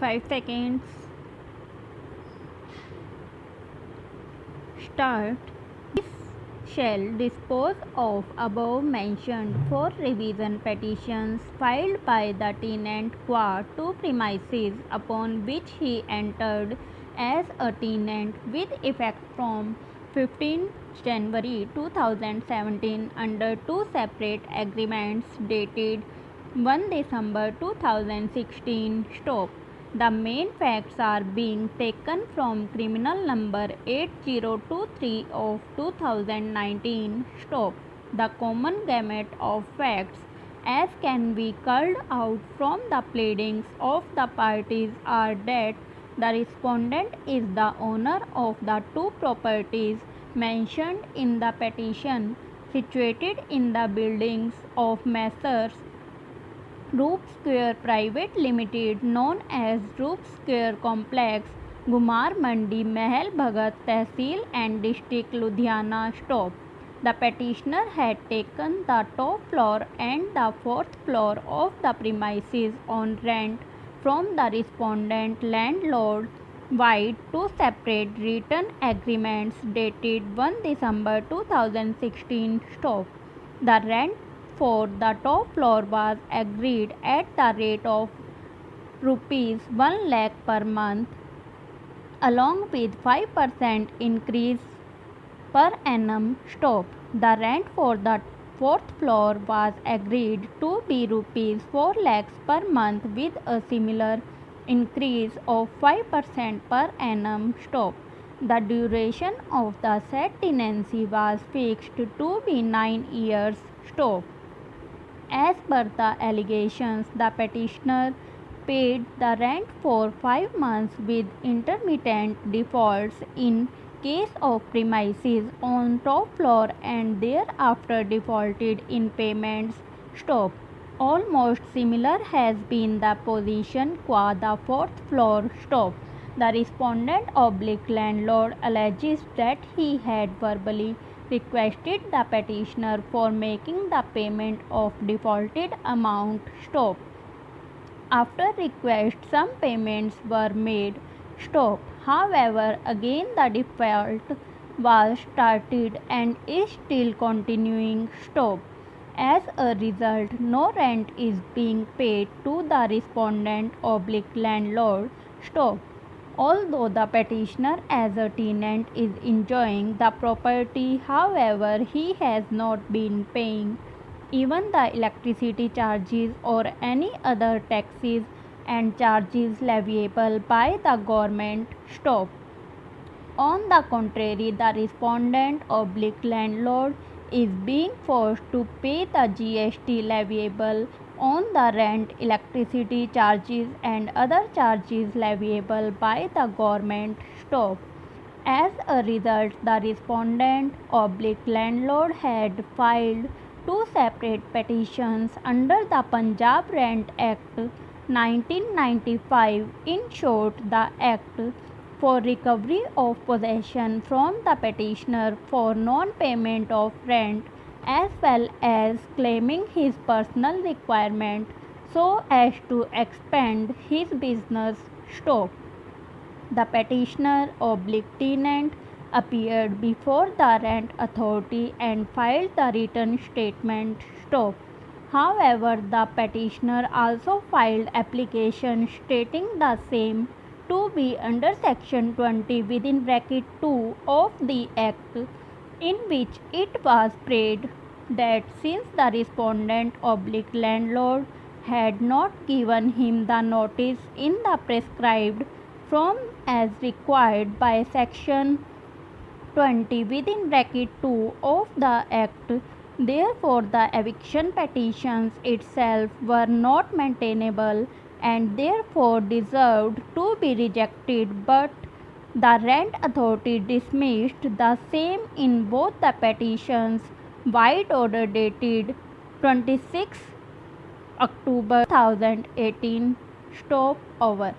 5 seconds. Start. This shall dispose of above mentioned for revision petitions filed by the tenant qua to premises upon which he entered as a tenant with effect from 15 January 2017 under two separate agreements dated 1 December 2016. Stop. The main facts are being taken from criminal number 8023 of 2019. Stop. The common gamut of facts as can be culled out from the pleadings of the parties are that the respondent is the owner of the two properties mentioned in the petition situated in the buildings of Messrs. Roop Square Private Limited, known as Roop Square Complex, Gumar Mandi, Mahal Bhagat, Tehsil and District, Ludhiana. Stop. The petitioner had taken the top floor and the fourth floor of the premises on rent from the respondent landlord via two separate written agreements dated 1 December 2016. Stop. The rent for the top floor was agreed at the rate of rupees 1 lakh per month along with 5% increase per annum. Stop. The rent for the fourth floor was agreed to be rupees 4 lakhs per month with a similar increase of 5% per annum. Stop. The duration of the said tenancy was fixed to be 9 years. Stop. As per the allegations, the petitioner paid the rent for 5 months with intermittent defaults in case of premises on top floor and thereafter defaulted in payments. Stop. Almost similar has been the position qua the fourth floor. Stop. The respondent / landlord alleges that he had verbally requested the petitioner for making the payment of defaulted amount. Stop. After request, some payments were made. Stop. However, again the default was started and is still continuing. Stop. As a result, no rent is being paid to the respondent / landlord. Stop. Although the petitioner as a tenant is enjoying the property, however, he has not been paying even the electricity charges or any other taxes and charges leviable by the government. Stop. On the contrary, the respondent / landlord is being forced to pay the GST leviable on the rent, electricity charges and other charges leviable by the government. Stop. As a result, the respondent / landlord had filed two separate petitions under the Punjab Rent Act 1995, in short the Act, for recovery of possession from the petitioner for non-payment of rent, as well as claiming his personal requirement so as to expand his business. Stop. The petitioner / tenant appeared before the rent authority and filed the written statement. Stop. However, the petitioner also filed application stating the same to be under section 20 (2) of the Act, in which it was prayed that since the respondent / landlord had not given him the notice in the prescribed form as required by section 20 (2) of the Act, therefore the eviction petitions itself were not maintainable and therefore deserved to be rejected, but the rent authority dismissed the same in both the petitions. White order dated 26 October 2018. Stop. Over.